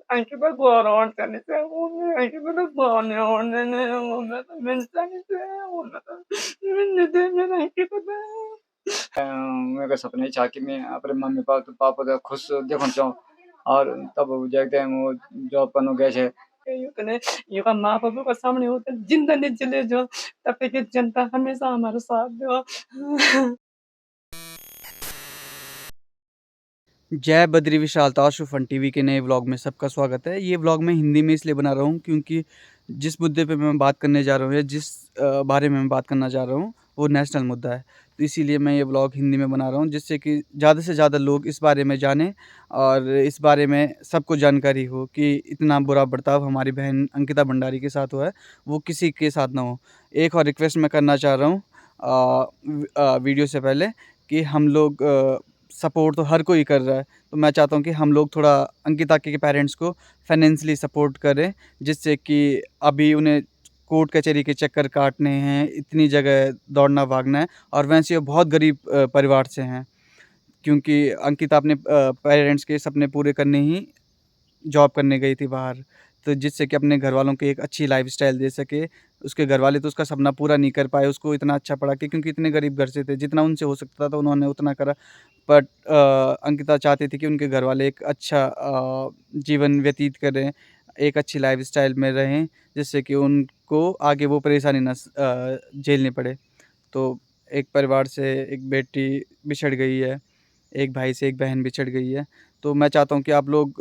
Anche per buono, ne sei uno, anche per buono, ne una mensa ne sei una, ne devi anche per मेरे सपने था कि मैं अपने mummy papa का खुश देखना चाहूँ और तब देखते हैं वो जॉब करने गए थे ये का माँ बाप का सामने होते जिंदा नहीं चले जो तब तक कि जनता हमेशा हमारे साथ दो। जय बद्री विशालता फन टीवी के नए व्लॉग में सबका स्वागत है। ये व्लॉग मैं हिंदी में इसलिए बना रहा हूँ क्योंकि जिस मुद्दे पे मैं बात करने जा रहा हूँ या जिस बारे में मैं बात करना जा रहा हूँ वो नेशनल मुद्दा है। तो इसीलिए मैं ये व्लॉग हिंदी में बना रहा हूँ जिससे कि ज़्यादा से ज़्यादा लोग इस बारे में जानें और इस बारे में सबको जानकारी हो कि इतना बुरा बर्ताव हमारी बहन अंकिता भंडारी के साथ हुआ है, वो किसी के साथ ना हो। एक और रिक्वेस्ट मैं करना चाह रहा हूँ वीडियो से पहले कि हम लोग सपोर्ट तो हर कोई कर रहा है, तो मैं चाहता हूँ कि हम लोग थोड़ा अंकिता के पेरेंट्स को फाइनेंशियली सपोर्ट करें, जिससे कि अभी उन्हें कोर्ट कचहरी के चक्कर काटने हैं, इतनी जगह दौड़ना भागना है और वैसे वो बहुत गरीब परिवार से हैं, क्योंकि अंकिता अपने पेरेंट्स के सपने पूरे करने ही जॉब करने गई थी बाहर, तो जिससे कि अपने घरवालों को एक अच्छी लाइफ़स्टाइल दे सके। उसके घरवाले तो उसका सपना पूरा नहीं कर पाए, उसको इतना अच्छा पढ़ा के, क्योंकि इतने गरीब घर से थे, जितना उनसे हो सकता था उन्होंने उतना करा। बट अंकिता चाहती थी कि उनके घरवाले एक अच्छा जीवन व्यतीत करें, एक अच्छी लाइफ़स्टाइल में रहें, जिससे कि उनको आगे वो परेशानी ना झेलनी पड़े। तो एक परिवार से एक बेटी बिछड़ गई है, एक भाई से एक बहन बिछड़ गई है। तो मैं चाहता हूँ कि आप लोग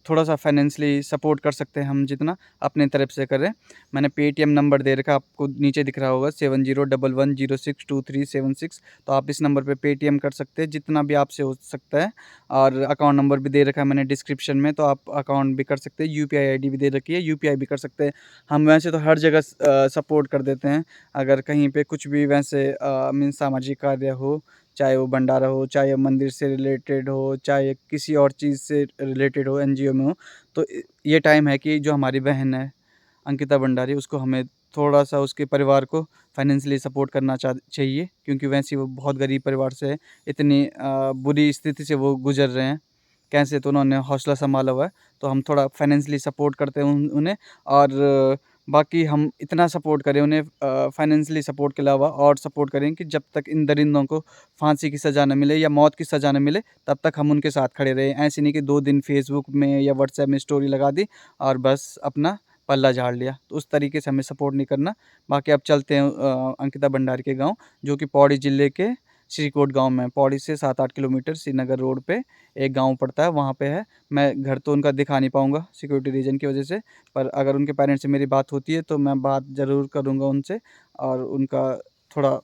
थोड़ा-सा फाइनेंशियली सपोर्ट कर सकते हैं, हम जितना अपने तरफ से करें। मैंने पेटीएम नंबर दे रखा है, आपको नीचे दिख रहा होगा 7011062376। तो आप इस नंबर पे पेटीएम कर सकते हैं, जितना भी आपसे हो सकता है, और अकाउंट नंबर भी दे रखा है मैंने डिस्क्रिप्शन में, तो आप अकाउंट भी कर सकते हैं। यूपीआई आईडी भी दे रखी है, यूपीआई भी कर सकते हैं। हम वैसे तो हर जगह सपोर्ट कर देते हैं, अगर कहीं पे कुछ भी वैसे मीन्स सामाजिक कार्य हो, चाहे वो भंडारा हो, चाहे मंदिर से रिलेटेड हो, चाहे किसी और चीज़ से रिलेटेड हो, एनजीओ में हो, तो ये टाइम है कि जो हमारी बहन है अंकिता भंडारी, उसको हमें थोड़ा-सा उसके परिवार को फाइनेंशियली सपोर्ट करना चाहिए, क्योंकि वैसे ही वो बहुत गरीब परिवार से है। इतनी बुरी स्थिति से वो गुज़र रहे हैं, कैसे तो उन्होंने हौसला सँभाला हुआ है, तो हम थोड़ा फाइनेंशियली सपोर्ट करते हैं उन्हें, और बाकी हम इतना सपोर्ट करें उन्हें, फाइनेंशियली सपोर्ट के अलावा और सपोर्ट करें कि जब तक इन दरिंदों को फांसी की सज़ा न मिले या मौत की सज़ा न मिले, तब तक हम उनके साथ खड़े रहें। ऐसे नहीं कि 2 दिन फेसबुक में या व्हाट्सएप में स्टोरी लगा दी और बस अपना पल्ला झाड़ लिया, तो उस तरीके से हमें सपोर्ट नहीं करना। बाकी अब चलते हैं अंकिता भंडारी के गाँव, जो कि पौड़ी ज़िले के श्रीकोट गाँव में है। पौड़ी से 7-8 किलोमीटर श्रीनगर रोड पे एक गाँव पड़ता है, वहाँ पे है। मैं घर तो उनका दिखा नहीं पाऊँगा सिक्योरिटी रीज़न की वजह से, पर अगर उनके पेरेंट्स से मेरी बात होती है तो मैं बात ज़रूर करूँगा उनसे, और उनका थोड़ा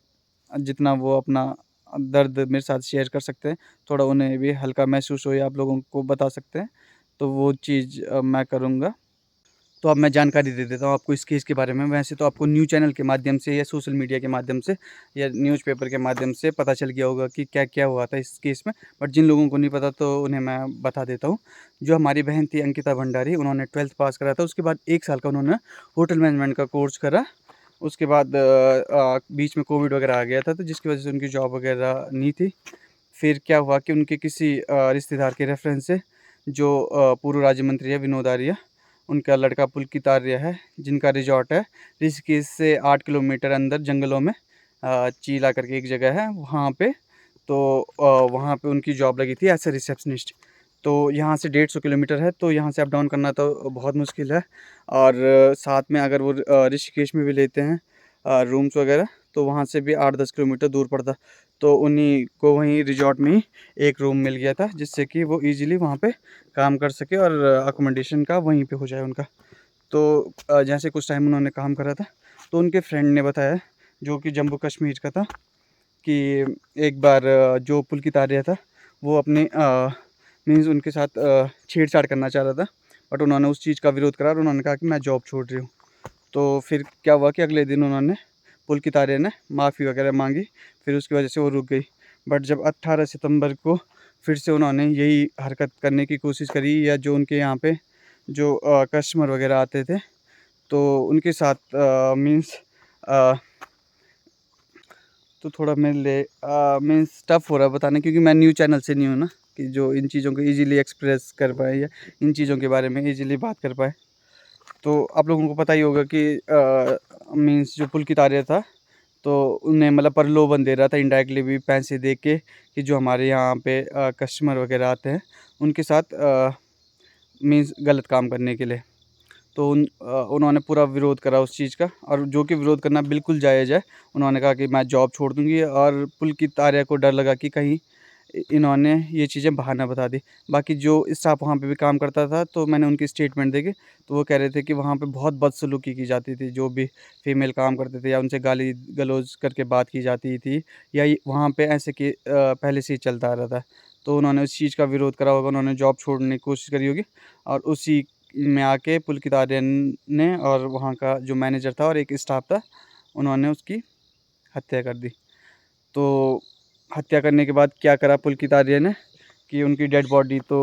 जितना वो अपना दर्द मेरे साथ शेयर कर सकते हैं, थोड़ा उन्हें भी हल्का महसूस हो या आप लोगों को बता सकते हैं, तो वो चीज़ मैं करूँगा। तो अब मैं जानकारी दे देता हूँ आपको इस केस के बारे में। वैसे तो आपको न्यूज़ चैनल के माध्यम से या सोशल मीडिया के माध्यम से या न्यूज़पेपर के माध्यम से पता चल गया होगा कि क्या-क्या हुआ था इस केस में, बट जिन लोगों को नहीं पता तो उन्हें मैं बता देता हूँ। जो हमारी बहन थी अंकिता भंडारी, उन्होंने 12th पास करा था, उसके बाद 1 साल का उन्होंने होटल मैनेजमेंट का कोर्स करा। उसके बाद बीच में कोविड वगैरह आ गया था, तो जिसकी वजह से उनकी जॉब वगैरह नहीं थी। फिर क्या हुआ कि उनके किसी रिश्तेदार के रेफ़रेंस से, जो पूर्व राज्य मंत्री है विनोद आर्य, उनका लड़का पुलकित आर्य है, जिनका रिज़ॉर्ट है ऋषिकेश से 8 किलोमीटर अंदर जंगलों में, चीला करके एक जगह है वहाँ पे। तो वहाँ पे उनकी जॉब लगी थी एज़ अ रिसेप्शनिस्ट। तो यहाँ से 150 किलोमीटर है, तो यहाँ से अप डाउन करना तो बहुत मुश्किल है, और साथ में अगर वो ऋषिकेश में भी लेते हैं रूम्स वगैरह, तो वहाँ से भी 8-10 किलोमीटर दूर पड़ता। तो उन्हीं को वहीं रिज़ॉर्ट में ही एक रूम मिल गया था, जिससे कि वो ईज़िली वहाँ पे काम कर सके और अकोमोडेशन का वहीं पे हो जाए उनका। तो जैसे कुछ टाइम उन्होंने काम करा था, तो उनके फ्रेंड ने बताया, जो कि जम्मू कश्मीर का था, कि एक बार जो पुलकित आर्य था, वो अपने मीन्स उनके साथ छेड़छाड़ करना चाह रहा था, बट उन्होंने उस चीज़ का विरोध करा और उन्होंने कहा कि मैं जॉब छोड़ रही हूँ। तो फिर क्या हुआ कि अगले दिन उन्होंने पुलकित आर्य ने माफ़ी वगैरह मांगी, फिर उसकी वजह से वो रुक गई। बट जब 18 सितंबर को फिर से उन्होंने यही हरकत करने की कोशिश करी, या जो उनके यहाँ पे जो कस्टमर वगैरह आते थे, तो उनके साथ मीन्स तो थोड़ा मेरे लिए मीन्स टफ़ हो रहा है बताना, क्योंकि मैं न्यूज़ चैनल से नहीं हूँ ना। कि जो इन चीज़ों को ईज़िली एक्सप्रेस कर पाए या इन चीज़ों के बारे में ईज़िली बात कर पाए। तो आप लोगों को पता ही होगा कि मीन्स जो पुलकित आर्य था, तो उन्हें मतलब प्रलोभन दे रहा था इनडायरेक्टली भी पैसे दे के कि जो हमारे यहाँ पे कस्टमर वगैरह आते हैं उनके साथ मीन्स गलत काम करने के लिए। तो उन्होंने पूरा विरोध करा उस चीज़ का, और जो कि विरोध करना बिल्कुल जायज़ है। उन्होंने कहा कि मैं जॉब छोड़ दूँगी, और पुलकित आर्य को डर लगा कि कहीं इन्होंने ये चीज़ें बाहर ना बता दी। बाकी जो स्टाफ वहाँ पे भी काम करता था, तो मैंने उनकी स्टेटमेंट देखे, तो वो कह रहे थे कि वहाँ पे बहुत बदसलूकी की जाती थी, जो भी फीमेल काम करते थे या उनसे गाली गलौज करके बात की जाती थी, या वहाँ पे ऐसे कि पहले से ही चलता आ रहा था। तो उन्होंने उस चीज़ का विरोध करा होगा, उन्होंने जॉब छोड़ने की कोशिश करी होगी, और उसी में आके पुलकित आर्य ने और वहाँ का जो मैनेजर था और एक स्टाफ था, उन्होंने उसकी हत्या कर दी। तो हत्या करने के बाद क्या करा पुलकित आर्य ने कि उनकी डेड बॉडी तो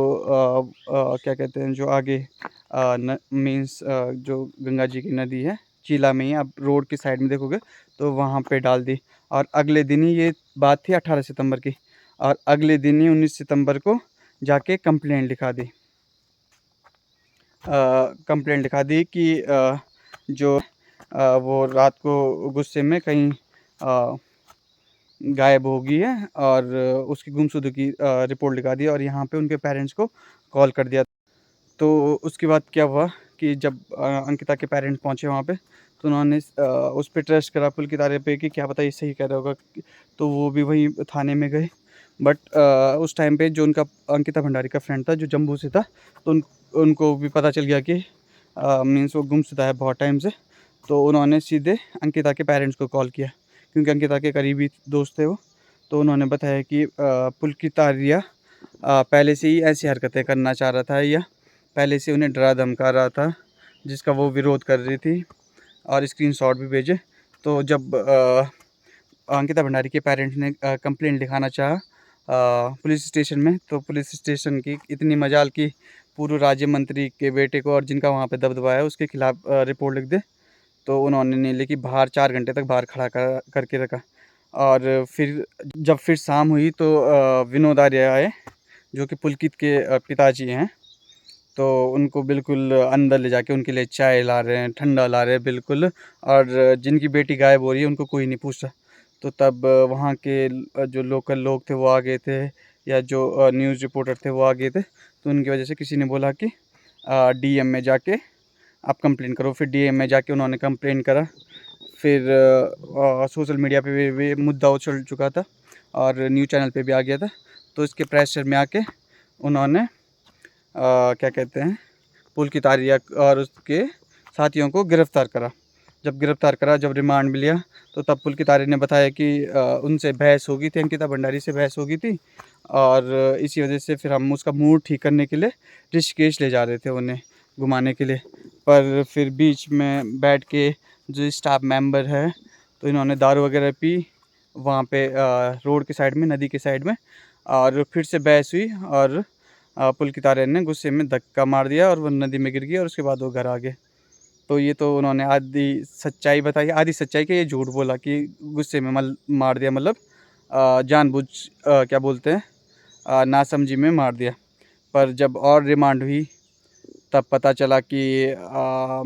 क्या कहते हैं, जो आगे मीन्स जो गंगा जी की नदी है चीला में ही, आप रोड की साइड में देखोगे तो वहाँ पे डाल दी। और अगले दिन ही, ये बात थी 18 सितंबर की, और अगले दिन ही 19 सितंबर को जाके कंप्लेंट लिखा दी। कंप्लेंट लिखा दी कि जो वो रात को गुस्से में कहीं गायब हो गई है, और उसकी गुमशुदगी की रिपोर्ट लिखा दी, और यहाँ पे उनके पेरेंट्स को कॉल कर दिया। तो उसके बाद क्या हुआ कि जब अंकिता के पेरेंट्स पहुँचे वहाँ पे, तो उन्होंने उस पे ट्रस्ट करा पुलकित आर्य पे कि क्या पता ये सही कह रहा होगा, तो वो भी वहीं थाने में गए। बट उस टाइम पे जो उनका अंकिता भंडारी का फ्रेंड था जो जम्मू से था, तो उनको भी पता चल गया कि मीन्स वो गुमशुदा है बहुत टाइम से। तो उन्होंने सीधे अंकिता के पेरेंट्स को कॉल किया, क्योंकि अंकिता के करीबी दोस्त थे वो। तो उन्होंने बताया कि पुलकित आर्य पहले से ही ऐसी हरकतें करना चाह रहा था, या पहले से उन्हें डरा धमका रहा था, जिसका वो विरोध कर रही थी, और स्क्रीनशॉट भी भेजे। तो जब अंकिता भंडारी के पेरेंट्स ने कंप्लेंट लिखाना चाहा पुलिस स्टेशन में, तो पुलिस स्टेशन की इतनी मजाल कि पूर्व राज्य मंत्री के बेटे को, और जिनका वहाँ पे दबदबा है, उसके खिलाफ रिपोर्ट लिख दे। तो उन्होंने नहीं लिखी, बाहर 4 घंटे तक बाहर खड़ा करके रखा। और फिर जब शाम हुई तो विनोद आर्य आए, जो कि पुलकित के पिताजी हैं। तो उनको बिल्कुल अंदर ले जाके उनके लिए चाय ला रहे हैं, ठंडा ला रहे हैं बिल्कुल, और जिनकी बेटी गायब हो रही है उनको कोई नहीं पूछता। तो तब वहाँ के जो लोकल लोग थे वो आ गए थे, या जो न्यूज़ रिपोर्टर थे वो आ गए थे। तो उनकी वजह से किसी ने बोला कि डीएम में जाके आप कंप्लेंट करो। फिर डीएम में जाके उन्होंने कंप्लेंट करा। फिर सोशल मीडिया पे भी मुद्दा उछल चुका था, और न्यूज़ चैनल पे भी आ गया था। तो इसके प्रेशर में आके उन्होंने क्या कहते हैं, पुलकित आर्य और उसके साथियों को गिरफ़्तार करा। जब गिरफ़्तार करा, जब रिमांड में लिया, तो तब पुलकित आर्य ने बताया कि उनसे बहस हो गई थी, अंकिता भंडारी से बहस हो गई थी, और इसी वजह से फिर हम उसका मूड ठीक करने के लिए ऋषिकेश ले जा रहे थे उन्हें घुमाने के लिए। पर फिर बीच में बैठ के जो स्टाफ मेंबर है, तो इन्होंने दारू वगैरह पी वहाँ पे रोड के साइड में, नदी के साइड में, और फिर से बहस हुई, और पुलकित आर्य ने गुस्से में धक्का मार दिया और वो नदी में गिर गई, और उसके बाद वो घर आ गए। तो ये तो उन्होंने आधी सच्चाई बताई, आधी सच्चाई कि ये झूठ बोला कि गुस्से में मार दिया, मतलब जानबूझ क्या बोलते हैं, नासमझी में मार दिया। पर जब और रिमांड हुई, तब पता चला कि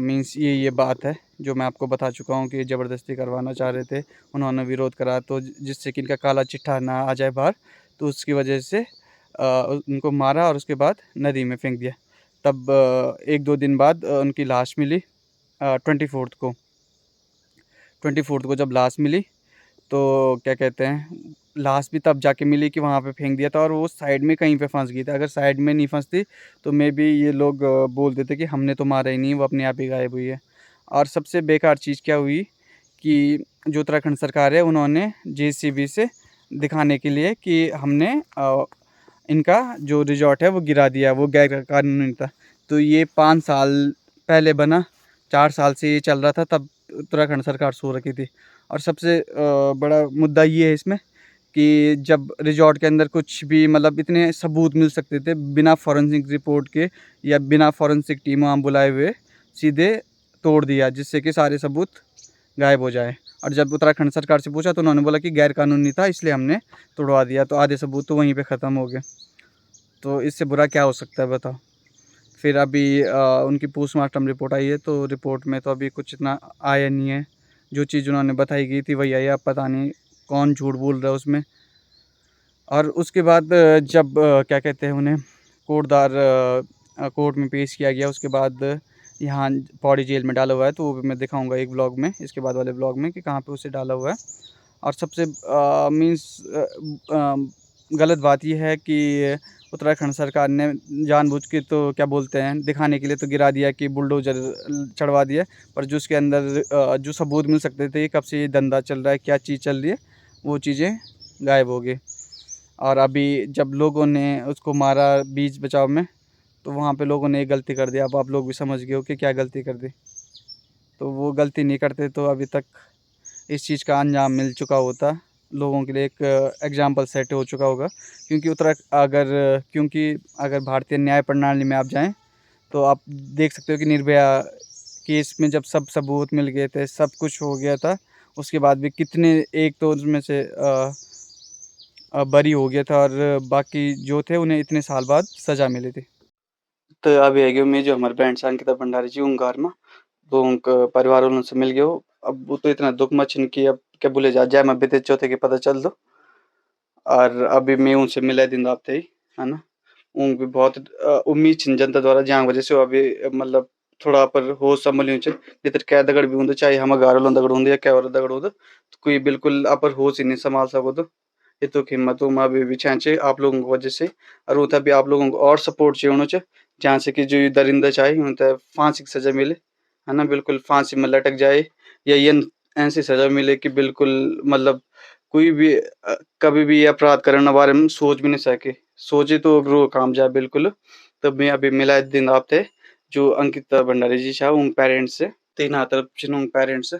मीन्स ये बात है जो मैं आपको बता चुका हूँ कि ज़बरदस्ती करवाना चाह रहे थे। उन्होंने विरोध करा, तो जिससे कि इनका काला चिट्ठा ना आ जाए बाहर, तो उसकी वजह से उनको मारा और उसके बाद नदी में फेंक दिया। तब 1-2 दिन बाद उनकी लाश मिली 24 को। 24 को जब लाश मिली, तो क्या कहते हैं, लाश भी तब जाके मिली कि वहाँ पे फेंक दिया था, और वो साइड में कहीं पे फंस गई थी। अगर साइड में नहीं फंसती तो मे बी ये लोग बोल देते कि हमने तो मारा ही नहीं, वो अपने आप ही गायब हुई है। और सबसे बेकार चीज़ क्या हुई कि जो उत्तराखंड सरकार है, उन्होंने जेसीबी से दिखाने के लिए कि हमने इनका जो रिज़ॉर्ट है वो गिरा दिया, वो गैर कानूनी था। तो ये 5 साल पहले बना, 4 साल से ये चल रहा था, तब उत्तराखंड सरकार सो रखी थी। और सबसे बड़ा मुद्दा ये है इसमें कि जब रिज़ॉर्ट के अंदर कुछ भी, मतलब इतने सबूत मिल सकते थे बिना फॉरेंसिक रिपोर्ट के या बिना फॉरेंसिक टीम वहाँ बुलाए हुए, सीधे तोड़ दिया, जिससे कि सारे सबूत गायब हो जाए। और जब उत्तराखंड सरकार से पूछा तो उन्होंने बोला कि गैर कानूनी था, इसलिए हमने तोड़वा दिया। तो आधे सबूत तो वहीं पे ख़त्म हो गए। तो इससे बुरा क्या हो सकता है बताओ। फिर अभी उनकी पोस्टमार्टम रिपोर्ट आई है, तो रिपोर्ट में तो अभी कुछ इतना आया नहीं है। जो चीज़ उन्होंने बताई गई थी वही आई है, अब पता नहीं कौन झूठ बोल रहा है उसमें। और उसके बाद जब क्या कहते हैं उन्हें कोर्ट में पेश किया गया, उसके बाद यहाँ पौड़ी जेल में डाला हुआ है, तो वो भी मैं दिखाऊंगा एक व्लॉग में, इसके बाद वाले व्लॉग में, कि कहाँ पे उसे डाला हुआ है। और सबसे गलत बात यह है कि उत्तराखंड सरकार ने जानबूझ के, तो क्या बोलते हैं, दिखाने के लिए तो गिरा दिया कि बुलडोज़र चढ़वा दिया, पर जो उसके अंदर जो सबूत मिल सकते थे कब से ये धंधा चल रहा है, क्या चीज़ चल रही है, वो चीज़ें गायब हो गई। और अभी जब लोगों ने उसको मारा बीच बचाव में, तो वहाँ पे लोगों ने एक गलती कर दी। अब आप लोग भी समझ गए हो कि क्या गलती कर दी। तो वो गलती नहीं करते तो अभी तक इस चीज़ का अंजाम मिल चुका होता, लोगों के लिए एक एग्जाम्पल सेट हो चुका होगा। क्योंकि अगर भारतीय न्याय प्रणाली में आप जाएं, तो आप देख सकते हो कि निर्भया केस में जब सब सबूत मिल गए थे, सब कुछ हो गया था, उसके बाद भी कितने, एक तो उसमें से बरी हो गया था, और बाकी जो थे उन्हें इतने साल बाद सज़ा मिली थी। तो अभी है में जो हमारे बैंड अंकिता भंडारी जी उनकार में, तो उनका परिवार वालों से मिल गयो। अब वो तो इतना दुख मचन की, अब क्या बोले जा मैं बीते चौथे के पता चल दो। और अभी मैं उनसे मिला दिन आपते ही, है ना। उन भी बहुत उम्मीद छिन जनता द्वारा, जहाँ वजह से वो अभी मतलब थोड़ा पर होश संभलियों च, नहीं क्या दगड़ भी होंगे, चाहे हम घर वालों दगड़ होंगे या क्या और दगड़ होंगे, तो कोई बिल्कुल अपर होश ही नहीं संभाल सको। तो ये तो हिम्मत अभी भी छाँचे आप लोगों की वजह से, और वो भी आप लोगों को और सपोर्ट चाहिए होना चाहिए, जहाँ से कि जो ये दरिंदा चाहे उन्हें फांसी की सजा मिले, है ना, बिल्कुल फांसी में लटक जाए, या ये ऐसी सजा मिले कि बिल्कुल मतलब कोई भी कभी भी अपराध करने बारे में सोच भी नहीं सके, सोचे तो वो काम जाए बिल्कुल। तब मैं अभी मिला दिन आप थे जो अंकिता भंडारी जी छा उन पेरेंट्स से, तीन हाथ तरफ छिन उन पेरेंट्स से,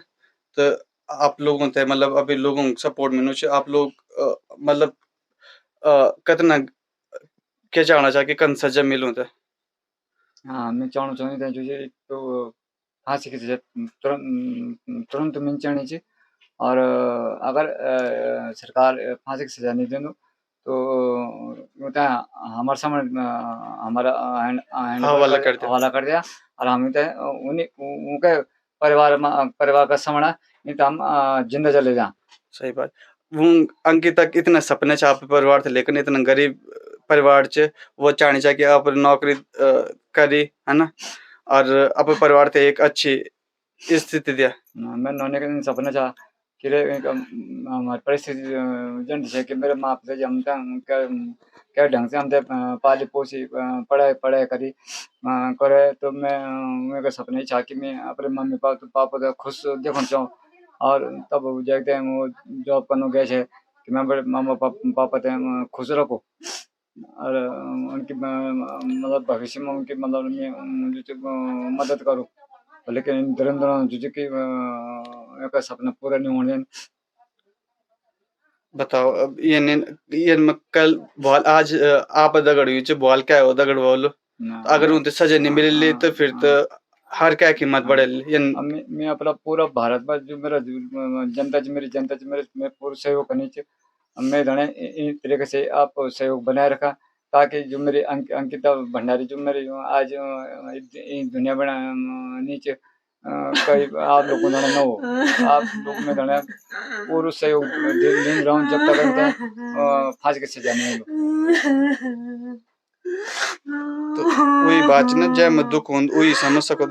तो आप लोगों थे मतलब अभी लोगों को सपोर्ट मिलना चाहिए। आप लोग मतलब कितना क्या चाहना चाह कि कन सजा मिलूं थे। हाँ, मैं चाहना चाहूँगी था जो ये तो फांसी की सजा तुरंत मिल जानी चाहिए। और अगर सरकार फांसी की सजा नहीं देंगे तो होता है हमारे सामने हमारा हवाला कर दिया। हवाला कर दिया, और हम होता है उन्हीं उनके परिवार का सामना नहीं तो हम जिंदा चले जाएं। सही बात। वो अंकिता के इतना सपने च आप परिवार थे, लेकिन इतना गरीब परिवार च वो चाहनी चाहिए कि आप नौकरी करी, है ना, और अपने परिवार थे एक अच्छी स्थिति दिया। मैं नौने के दिन सपना चाह कि रे हमारी परिस्थिति जन है कि मेरे माँ पिता जी हम क्या क्या ढंग से हम पाली पोसी पढ़ाई पढ़ाई करी करे, तो मैं मेरे सपने चाह कि मैं अपने मम्मी पापा तो खुश देखना चाहूँ। और तब देखते हैं वो जॉब करने गए थे कि मैं बड़े मामा पापा थे खुश रखो, और उनकी मतलब भविष्य में उनकी मतलब मैं जो मदद करूँ। लेकिन दरिंद्र जो कि एक सपना पूरा नहीं होने। बताओ अब ये मैं कल बॉल आज आप दगड़ हुई च बॉल क्या हो दगड़ बोलो, अगर उनसे सजा नहीं मिले तो फिर तो हर क्या कीमत बढ़े मैं अपना पूरा भारत में जो मेरा जनता जी मेरी जनता जी मेरे मैं पूरा सहयोग करनी चाहिए। मैं धने इन तरीके से आप सहयोग बनाए रखा ताकि जो मेरी अंकिता भंडारी जो मेरी आज दुनिया बना नीचे कई आप लोगों ने ना हो, आप लोग में धने पूरा सहयोग दिन रहा जब तक उनका फांसी की सजा नहीं हो। तो वही बात ना जय मैं दुख हो वही समझ सको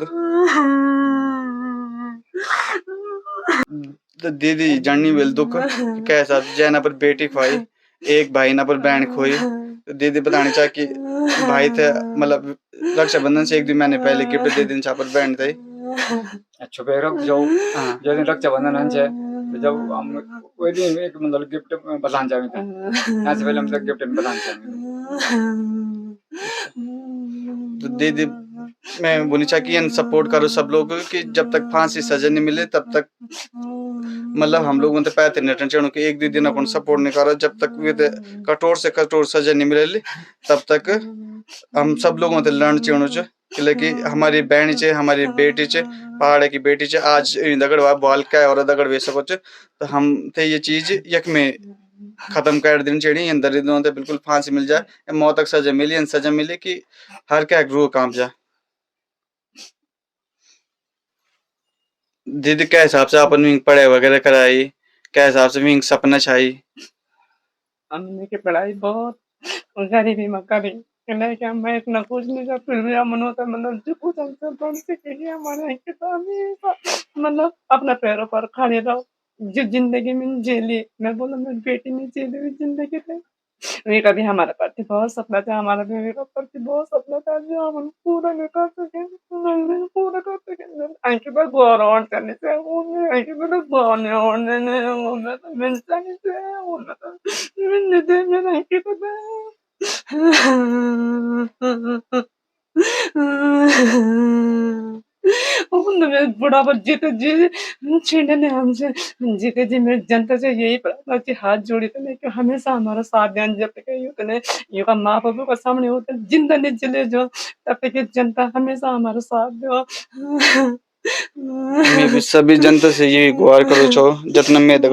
तो दीदी जाननी वेल दुख कैसा जैना पर बेटी खोई, एक भाई ना पर बहन खोई, तो दीदी बतानी चाह कि भाई थे मतलब रक्षाबंधन से एक दिन मैंने पहले गिफ्ट दे दिन पर बहन थे। अच्छा बेरक जो जो दिन रक्षाबंधन है तो जब हम वही दिन एक मतलब गिफ्ट बताना चाहेंगे यहाँ से पहले हम तक गिफ्ट बताना चाहेंगे। तो दीदी मैं बोलनी चाह कि सपोर्ट करो सब लोग कि जब तक फांसी सजा नहीं मिले तब तक मतलब हम लोग उनसे पैसे नहीं हटना चाहिए कि एक दो दिन अपन सपोर्ट नहीं करो, जब तक वे कठोर से कठोर सजा नहीं मिले तब तक हम सब लोगों से लड़ना चाहिए कि हमारी बहन चे हमारी बेटी चे पहाड़ की बेटी चे आज दगड़ बाल क्या और दगड़ वे सको तो हम थे ये चीज यक में खत्म कर देनी चाहिए इन दरिंदों ते बिल्कुल फांसी मिल जाए या मौत तक सजा मिली इन सजा मिली कि हर क्या रूह कांप जाए। दीदी क्या हिसाब से अपन विंग पढ़ाई वगैरह कराई, क्या हिसाब से विंग सपना छाई। हमने की पढ़ाई बहुत गरीबी में करी लेकिन मैं इतना कुछ नहीं था फिर भी हम होता मतलब जो कुछ हमसे पढ़ सके हमारे किताबी मतलब अपने पैरों पर खड़े रहो जो जिंदगी में झेली मैं बोला मेरी बेटी ने झेली हुई जिंदगी थे वे कभी हमारे प्रति बहुत सपना था हमारा बेबी का प्रति बहुत सपना था जो हम पूरा नहीं कर सके नहीं पूरा कर सके अंकित गौर और करने से अंकित गौर मैं तो मिलता नहीं से मैं तो मिलने दे मेरा अंकित बुढ़ापा जीते जी छीने ने हमसे जीते जी मेरी जनता से यही प्रार्थना कि हाथ जोड़ी तो नहीं कि हमेशा हमारा साथ दें जब तक ये उतने ये का माँ बाप का सामने होते जिंदा नहीं चले जो तब तक ये जनता हमेशा हमारा साथ दो मैं भी सभी जनता से यही गुहार करो छो जितना मैं तक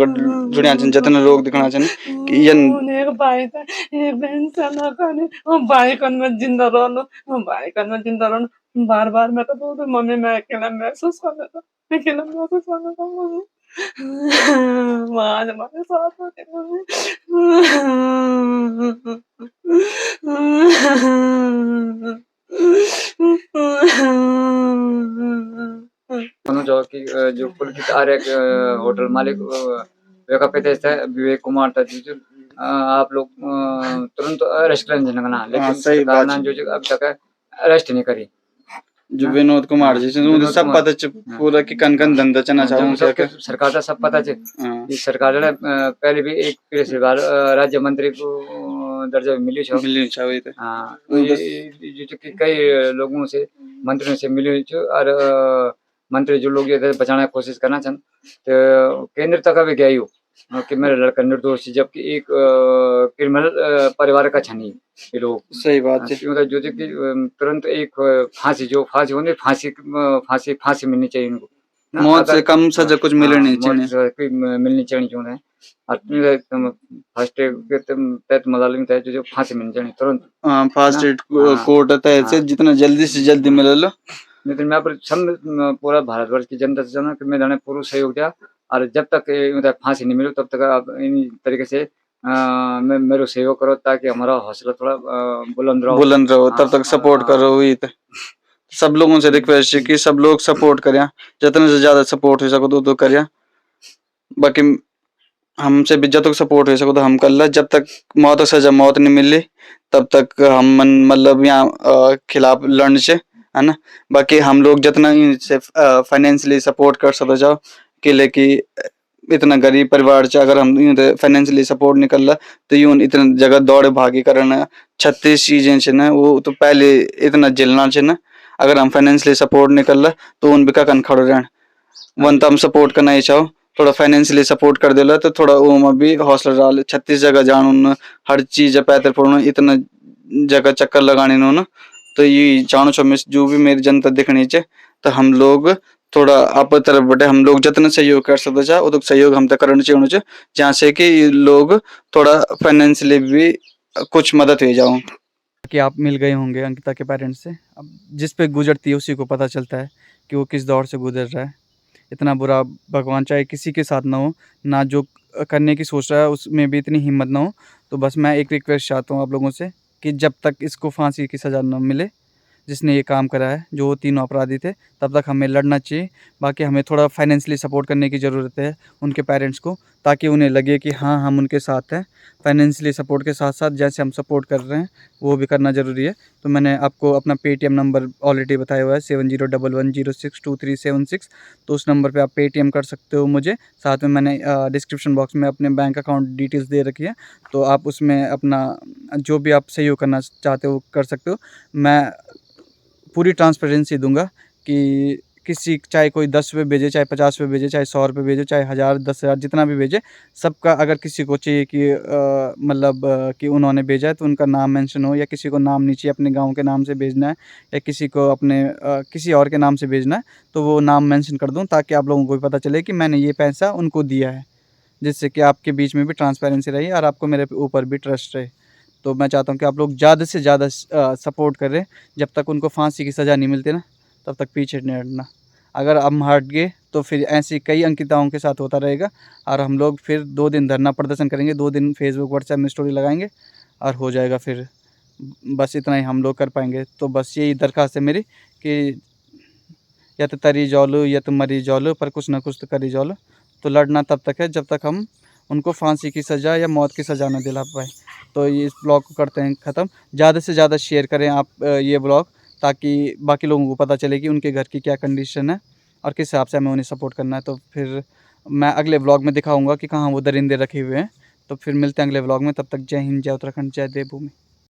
जुड़िया छन जितना लोग दिखना छन कि यन एक भाई था एक बहन सना खाने भाई कन में जिंदा रहना भाई कन में जिंदा रहना बार बार मैं तो बोलती मम्मी मैं अकेला महसूस कर लेता अकेला महसूस कर लेता मम्मी आज हमारे साथ होती मम्मी जो कि जो पुलकित आर्य होटल मालिक वेका पे थे विवेक कुमार था जो आप लोग तुरंत अरेस्ट कर लेना हाँ लेकिन सही सरकार बात ने है। जो अभी तक अरेस्ट नहीं करी जो हाँ विनोद कुमार जी से उन्हें विनोद सब कुमार पता च हाँ पूरा कि कन कन धंधा चना हाँ, चाहूँ जो क्या सबके क्या। सरकार का सब पता है हाँ कि सरकार ने पहले भी एक कृषि विभाग राज्य मंत्री को दर्जा मिली छो मिलियन चाहे थे हाँ तो उन बस ये जो कि कई लोगों से मंत्रियों से मिली छो और मंत्री जो लोग ये थे बचाने की कोशिश करना चाहन तो केंद्र तक अभी गया ही हो कि मेरा लड़का निर्दोष है जबकि एक क्रिमिनल परिवार का छनी ये लोग सही बात है। मतलब जो कि तुरंत एक फांसी होने फांसी मिलनी चाहिए इनको ना मौत से अगर कम सजा कुछ मिले नहीं मौत चाहिए। की मिलनी चाहिए क्यों है और तुम फर्स्ट के तुम तहत मलालिम तहत जो फांसी मिलनी चाहिए तुरंत हाँ फास्ट ना रेट हाँ कोर्ट आता है ऐसे हाँ जितना जल्दी से जल्दी मिले लो। लेकिन मैं पर सब पूरा भारतवर्ष की जनता से चाहना कि मैं जाने पूरा सहयोग दिया और जब तक मतलब फांसी नहीं मिले तब तक आप इन तरीके से मैं मेरे सहयोग करो ताकि हमारा हौसला थोड़ा बुलंद रहो बुलंद रहो तब तक सपोर्ट करो वही तो। सब लोगों से रिक्वेस्ट है कि सब लोग सपोर्ट करें जितने से ज्यादा सपोर्ट हो सको तो करें। बाकी हमसे भी जब तक सपोर्ट हो सको तो हम कर ला जब तक मौत का सजा मौत नहीं मिली तब तक हम मतलब यहाँ खिलाफ लड़ने से है ना। बाकी हम लोग जितना इनसे फाइनेंशियली सपोर्ट कर सकते जाओ कि लेकि इतना गरीब परिवार से अगर हम फाइनेंशियली सपोर्ट नहीं कर ला तो यूं इतना जगह दौड़ भागी करना 36 चीजें से ना वो तो पहले इतना झेलना चाहिए ना। अगर हम फाइनेंशियली सपोर्ट नहीं कर ला तो उन बिका कन खड़ो रहन वन तो हम सपोर्ट करना ही चाहो थोड़ा फाइनेंशियली सपोर्ट कर देला तो थोड़ा वो में भी हौसला डाल 36 जगह जान हर चीज पैदल पड़ना इतना जगह चक्कर लगाने ना तो ये जानो छो मैं जो भी मेरी जनता दिखनी चाहिए तो हम लोग थोड़ा आप तरफ बटे हम लोग जितना सहयोग कर सकते जा वो तो सहयोग हम तक करना चाहिए जहाँ से कि लोग थोड़ा फाइनेंशियली भी कुछ मदद हो जाओ। कि आप मिल गए होंगे अंकिता के पेरेंट्स से अब जिस पे गुजरती है उसी को पता चलता है कि वो किस दौर से गुजर रहा है। इतना बुरा भगवान चाहे किसी के साथ ना हो ना जो करने की सोच रहा है उसमें भी इतनी हिम्मत ना हो। तो बस मैं एक रिक्वेस्ट चाहता हूँ आप लोगों से कि जब तक इसको फांसी की सज़ा ना मिले जिसने ये काम करा है जो वो तीनों अपराधी थे तब तक हमें लड़ना चाहिए। बाकी हमें थोड़ा फाइनेंशियली सपोर्ट करने की ज़रूरत है उनके पेरेंट्स को ताकि उन्हें लगे कि हाँ हम उनके साथ हैं। फाइनेंशियली सपोर्ट के साथ साथ जैसे हम सपोर्ट कर रहे हैं वो भी करना ज़रूरी है। तो मैंने आपको अपना पेटीएम नंबर ऑलरेडी बताया हुआ है 7011062376 तो उस नंबर पे आप पेटीएम कर सकते हो मुझे। साथ में मैंने डिस्क्रिप्शन बॉक्स में अपने बैंक अकाउंट डिटेल्स दे रखी है तो आप उसमें अपना जो भी आप सहयोग करना चाहते हो कर सकते हो। मैं पूरी ट्रांसपेरेंसी दूंगा कि किसी चाहे कोई 10 रुपये भेजे चाहे 50 रुपये भेजे चाहे 100 रुपये भेजे चाहे 1000 10,000 जितना भी भेजे सबका अगर किसी को चाहिए कि मतलब कि उन्होंने भेजा है तो उनका नाम मेंशन हो या किसी को नाम नहीं चाहिए अपने गांव के नाम से भेजना है या किसी को अपने किसी और के नाम से भेजना है तो वो नाम मेंशन कर दूं ताकि आप लोगों को भी पता चले कि मैंने ये पैसा उनको दिया है जिससे कि आपके बीच में भी ट्रांसपेरेंसी रहे और आपको मेरे ऊपर भी ट्रस्ट रहे। तो मैं चाहता हूँ कि आप लोग ज़्यादा से ज़्यादा सपोर्ट करें। जब तक उनको फांसी की सज़ा नहीं मिलती ना, तब तक पीछे नहीं हटना। अगर हम हट गए तो फिर ऐसी कई अंकिताओं के साथ होता रहेगा और हम लोग फिर 2 दिन धरना प्रदर्शन करेंगे, 2 दिन फेसबुक व्हाट्सएप में स्टोरी लगाएंगे और हो जाएगा फिर। बस इतना ही हम लोग कर पाएंगे। तो बस यही दरख्वास्त है मेरी कि या तो तरी जाओ या तो मरी जाओ, पर कुछ ना कुछ तो करी जाओ। तो लड़ना तब तक है जब तक हम उनको फांसी की सज़ा या मौत की सज़ा ना दिला पाए। तो ये इस ब्लॉग को करते हैं ख़त्म। ज़्यादा से ज़्यादा शेयर करें आप ये ब्लॉग, ताकि बाकी लोगों को पता चले कि उनके घर की क्या कंडीशन है और किस हिसाब से हमें उन्हें सपोर्ट करना है। तो फिर मैं अगले ब्लॉग में दिखाऊंगा कि कहाँ वो दरिंदे रखे हुए हैं। तो फिर मिलते हैं अगले ब्लॉग में। तब तक जय हिंद, जय उत्तराखंड, जय देवभूमि।